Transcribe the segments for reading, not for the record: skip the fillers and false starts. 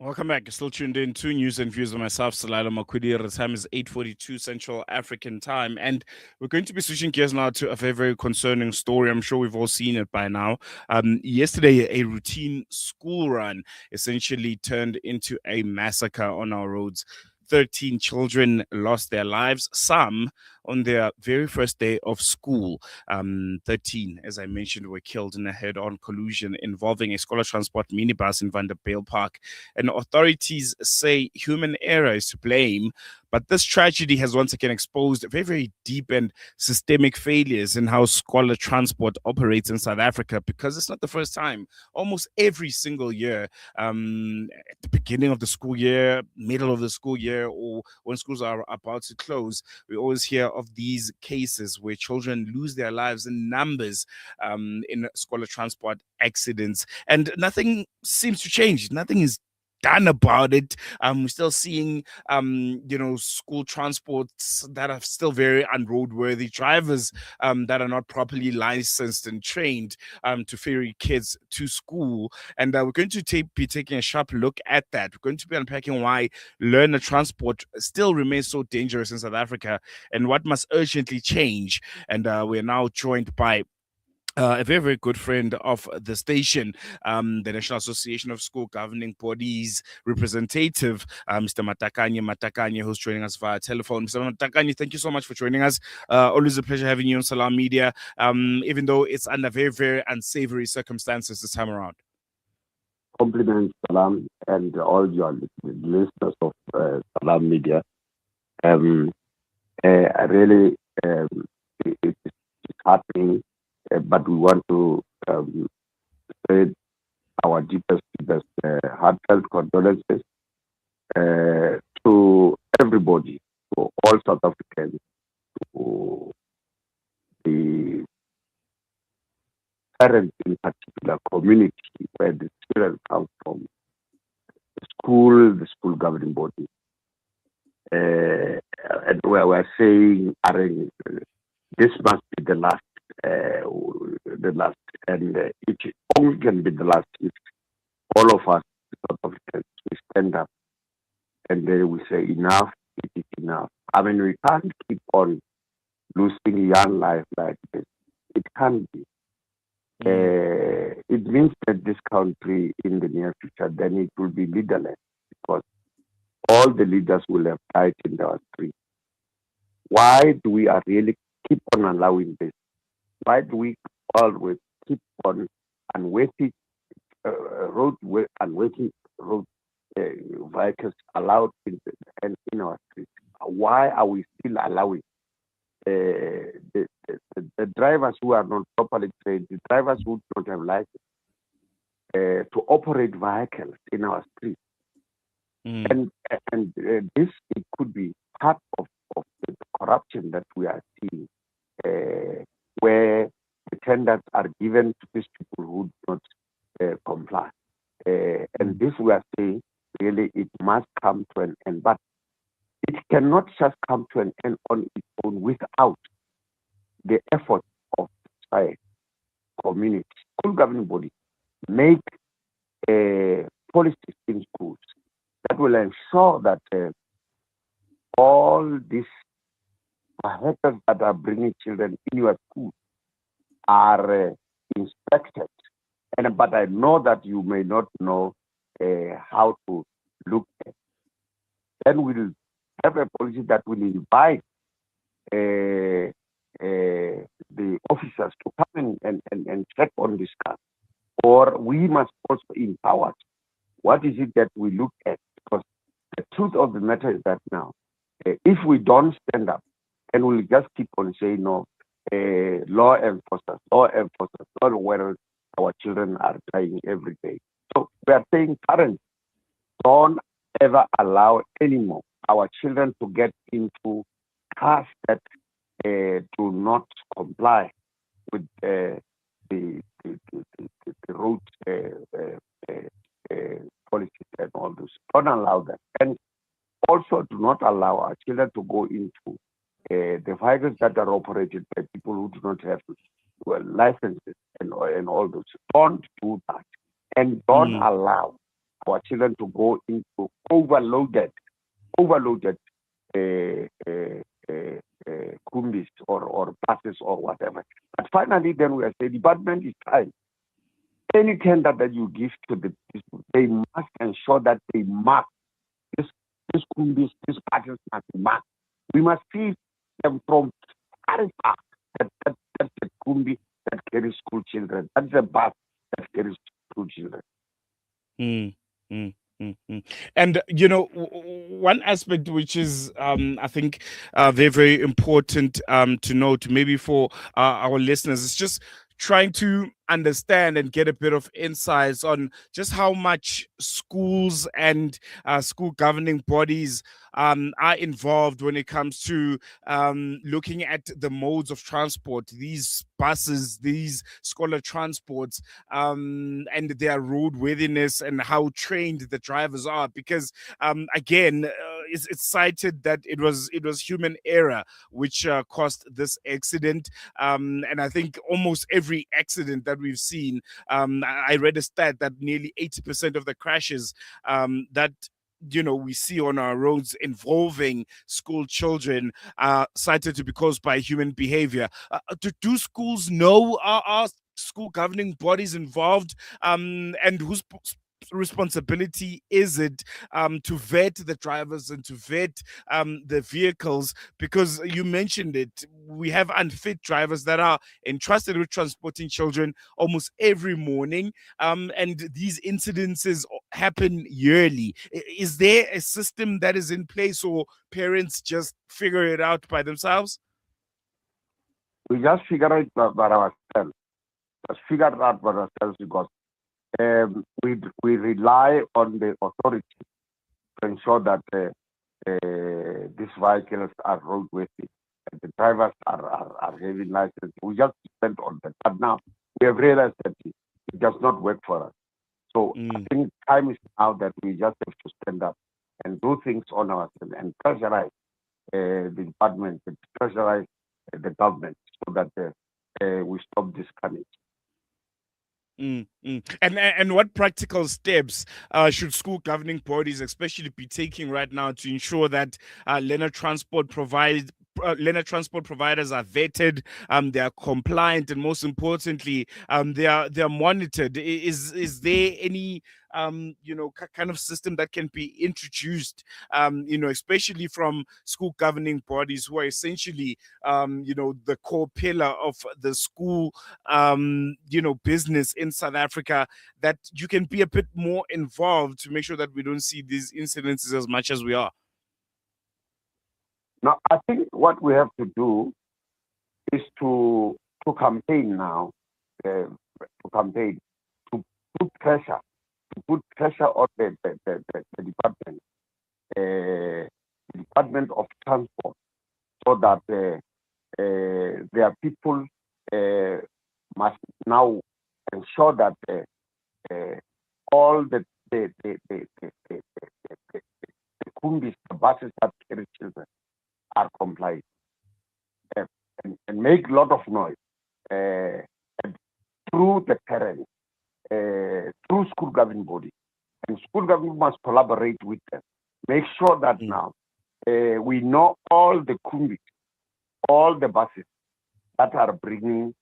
Welcome back. You're still tuned in to News and Views with myself, Salala Makwidi. The time is 8:42 Central African Time. And we're going to be switching gears now to a very, very concerning story. I'm sure we've all seen it by now. Yesterday, a routine school run essentially turned into a massacre on our roads. 13 children lost their lives, some on their very first day of school. 13, as I mentioned, were killed in a head on collision involving a scholar transport minibus in Vanderbilt Park. And authorities say human error is to blame. But this tragedy has once again exposed very, very deep and systemic failures in how scholar transport operates in South Africa, because it's not the first time. Almost every single year, at the beginning of the school year, middle of the school year, or when schools are about to close, we always hear of these cases where children lose their lives in numbers in scholar transport accidents. And nothing seems to change. Nothing is done about it. We're still seeing, school transports that are still very unroadworthy, drivers that are not properly licensed and trained to ferry kids to school. And we're going to be taking a sharp look at that. We're going to be unpacking why learner transport still remains so dangerous in South Africa and what must urgently change. And we're now joined by a very, very good friend of the station, the National Association of School Governing Bodies representative, Mr. Matakanye Matakanye, who's joining us via telephone. Mr. Matakanye, thank you so much for joining us. Always a pleasure having you on Salam Media, even though it's under very, very unsavory circumstances this time around. Compliments, Salam, and all your listeners of Salam Media. I really, it's happening, but we want to spread our deepest heartfelt condolences to everybody, to all South Africans, to the parents in particular, community where the children come from, the school governing body. And where we're saying, this must be the last, and it only can be the last if all of us, South Africans, we stand up and we say enough, it is enough. I mean, we can't keep on losing young life like this. It can't be. It means that this country in the near future, then it will be leaderless because all the leaders will have died in our streets. Why do we really keep on allowing this? Why do we always keep on unweighted road vehicles allowed in our streets? Why are we still allowing the drivers who are not properly trained, the drivers who don't have license, to operate vehicles in our streets? And this, it could be part of the corruption that we are seeing, where the tenders are given to these people who do not comply. And this we are saying, really, it must come to an end. But it cannot just come to an end on its own without the effort of society, community, school governing bodies, make policies in schools that will ensure that all these vehicles that are bringing children in your school are inspected. But I know that you may not know how to look at. Then we'll have a policy that will invite the officers to come and check on this car. Or we must also empower. What is it that we look at? Because the truth of the matter is that now, if we don't stand up, and we'll just keep on saying no, law enforcers, where our children are dying every day. So we are saying, parents, don't ever allow anymore our children to get into cars that do not comply with the road policies and all this. Don't allow that. And also do not allow our children to go into the vehicles that are operated by people who do not have licenses and all those. Don't do that. And don't allow our children to go into overloaded kumbis or buses or whatever. But finally, then we say, department is trying. Any tender that you give to the people, they must ensure that they mark this kumbis, these buses must be marked. We must see them from far. That's the kumbi that carries school children. That's the bus that carries school children. Mm, mm, mm, mm. And one aspect which is, I think, very, very important to note, maybe for our listeners, is just trying to understand and get a bit of insights on just how much schools and school governing bodies are involved when it comes to looking at the modes of transport, these buses, these scholar transports, and their roadworthiness and how trained the drivers are. Because again, it's cited that it was human error which caused this accident, and I think almost every accident that we've seen, I read a stat that nearly 80% of the crashes that we see on our roads involving school children are cited to be caused by human behavior. Do schools know, are school governing bodies involved, and whose responsibility is it to vet the drivers and to vet the vehicles? Because you mentioned it, we have unfit drivers that are entrusted with transporting children almost every morning, and these incidences happen yearly. Is there a system that is in place, or parents just figure it out by themselves? We just figure it out by ourselves. Just figure it out by ourselves because we rely on the authority to ensure that these vehicles are roadworthy and the drivers are having license. We just depend on that. But now we have realized that it does not work for us. So I think time is now that we just have to stand up and do things on ourselves and pressurize the department, and pressurize the government so that we stop this carnage. And what practical steps should school governing bodies especially be taking right now to ensure that learner transport providers are vetted, they are compliant, and most importantly, they are monitored? Is there any kind of system that can be introduced, especially from school governing bodies who are essentially the core pillar of the school business in South Africa, that you can be a bit more involved to make sure that we don't see these incidences as much as we are? Now, I think what we have to do is to campaign now, to campaign, to put pressure on the department, the Department of Transport, so that their people must now ensure that all the kumbis, the buses that carry children, are compliant, and make a lot of noise through the parents, through school governing body. And school government must collaborate with them. Make sure that now we know all the kumbis, all the buses that are bringing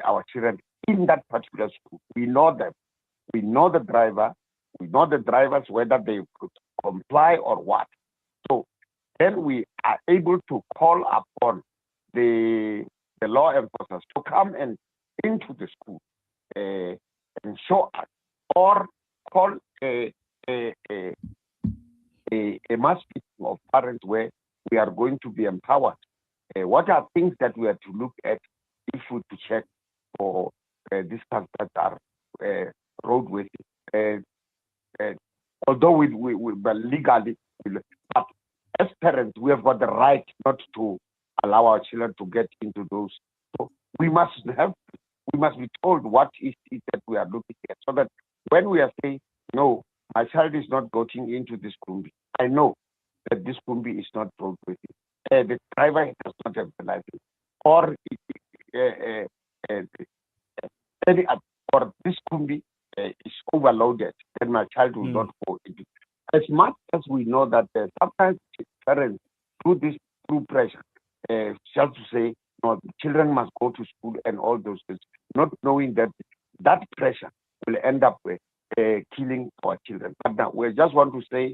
our children in that particular school. We know them. We know the driver. We know the drivers, whether they could comply or what. So then we are able to call upon the law enforcers to come and into the school and show us, or call a mass meeting of parents where we are going to be empowered. What are things that we have to look at if we to check for these cars that are roadworthy? Although we legally, but as parents, we have got the right not to allow our children to get into those. So we must be told what is it that we are looking at, so that when we are saying, no, my child is not getting into this kumbi, I know that this kumbi is not roadworthy. The driver does not have the license, or or this kumbi is overloaded, then my child will not Mm, go into. As much as we know that sometimes parents do this through pressure, just to say, no, children must go to school and all those things, not knowing that that pressure will end up with killing our children. But now we just want to say,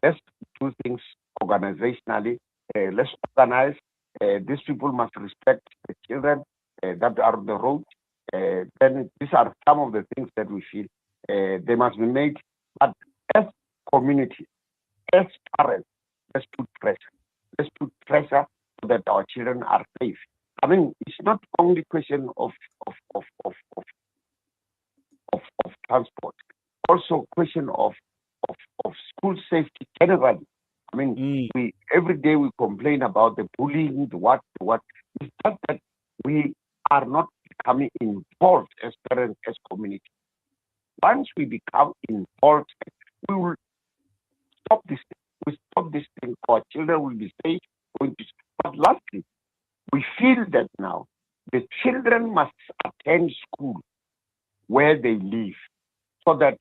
let's do things organizationally. Let's organize. These people must respect the children that are on the road. Then these are some of the things that we feel they must be made. But as community, as parents, let's put pressure. Let's put pressure so that our children are safe. I mean, it's not only question of, of, of, of, of transport, also question of school safety generally. I mean, mm, we every day we complain about the bullying, the what. It's just that we are not becoming involved as parents, as community. Once we become involved, we will stop this thing. We stop this thing. Our children will be safe. Going to, but lastly, we feel that now the children must attend school where they live so that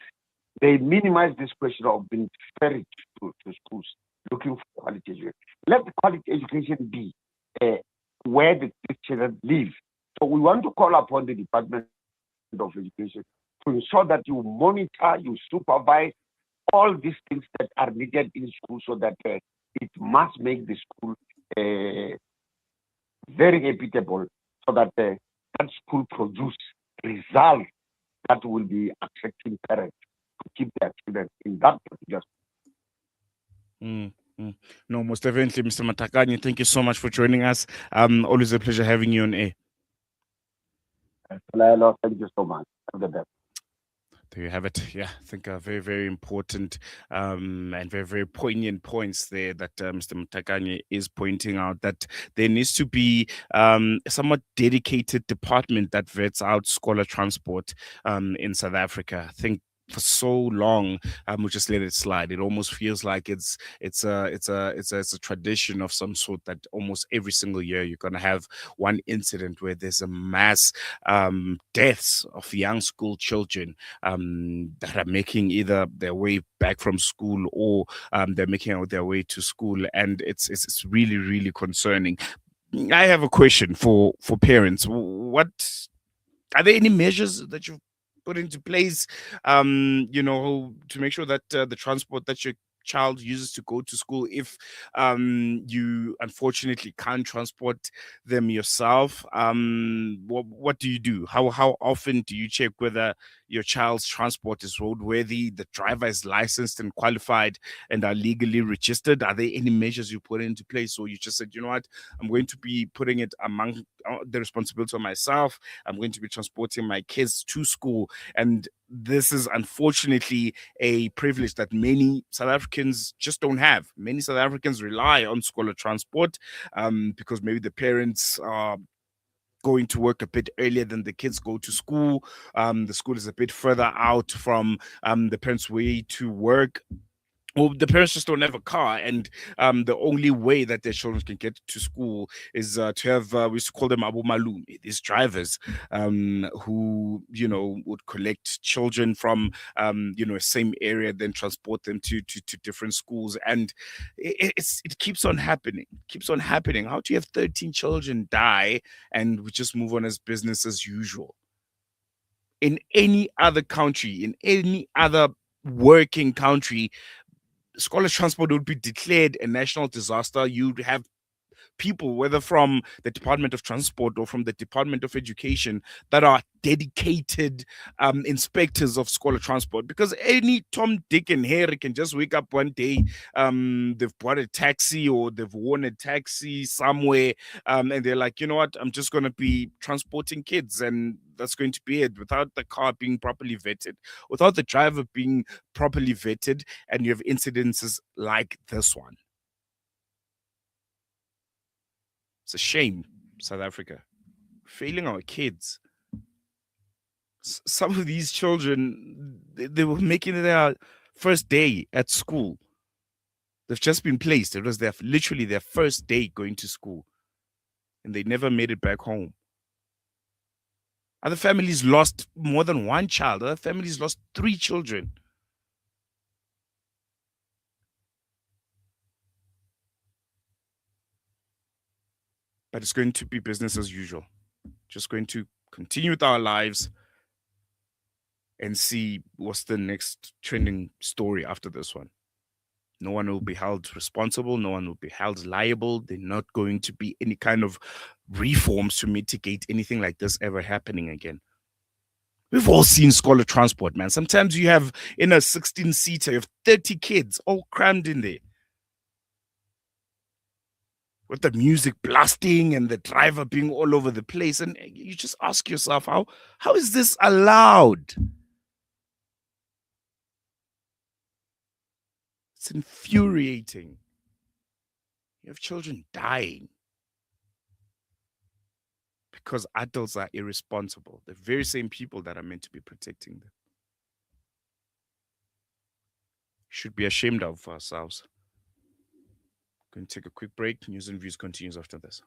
they minimize this question of being ferried to schools looking for quality education. Let the quality education be where the children live. So we want to call upon the Department of Education to ensure that you monitor, you supervise all these things that are needed in school so that it must make the school uh, very equitable so that that school produce results that will be attracting parents to keep their children in that particular mm, mm. No, most definitely, Mr. Matakanye. Thank you so much for joining us. Always a pleasure having you on air. school. Thank you so much. Have the best. There you have it. Yeah, I think very, very important and very, very poignant points there that Mr. Matakanye is pointing out that there needs to be a somewhat dedicated department that vets out scholar transport in South Africa. I think for so long, we just let it slide. It almost feels like it's a tradition of some sort that almost every single year you're gonna have one incident where there's a mass deaths of young school children that are making either their way back from school or they're making out their way to school, and it's really really concerning. I have a question for parents. What are there any measures that you've put into place, to make sure that the transport that your child uses to go to school, if you unfortunately can't transport them yourself, what do you do? How often do you check whether your child's transport is roadworthy, the driver is licensed and qualified and are legally registered? Are there any measures you put into place, or you just said, you know what, I'm going to be putting it among the responsibility of myself. I'm going to be transporting my kids to school. And this is unfortunately a privilege that many South Africans just don't have. Many South Africans rely on scholar transport because maybe the parents are going to work a bit earlier than the kids go to school. The school is a bit further out from the parents' way to work. Well, the parents just don't have a car, and the only way that their children can get to school is to have we used to call them abu malum, these drivers who would collect children from same area, then transport them to different schools, and it keeps on happening, keeps on happening. How do you have 13 children die, and we just move on as business as usual? In any other country, in any other working country, scholar transport would be declared a national disaster. You'd have people, whether from the Department of Transport or from the Department of Education, that are dedicated inspectors of scholar transport. Because any Tom, Dick, and Harry can just wake up one day, they've bought a taxi or they've won a taxi somewhere, and they're like, you know what, I'm just going to be transporting kids, and that's going to be it, without the car being properly vetted, without the driver being properly vetted, and you have incidences like this one. It's a shame, South Africa, failing our kids. Some of these children, they were making their first day at school. They've just been placed. It was literally their first day going to school, and they never made it back home. Other families lost more than one child. Other families lost 3 children. But it's going to be business as usual. Just going to continue with our lives and see what's the next trending story after this one. No one will be held responsible. No one will be held liable. They're not going to be any kind of reforms to mitigate anything like this ever happening again. We've all seen scholar transport, man. Sometimes you have in a 16-seater, you have 30 kids all crammed in there with the music blasting and the driver being all over the place. And you just ask yourself, how is this allowed? It's infuriating. You have children dying because adults are irresponsible. The very same people that are meant to be protecting them. Should be ashamed of ourselves. Going to take a quick break. News and views continues after this.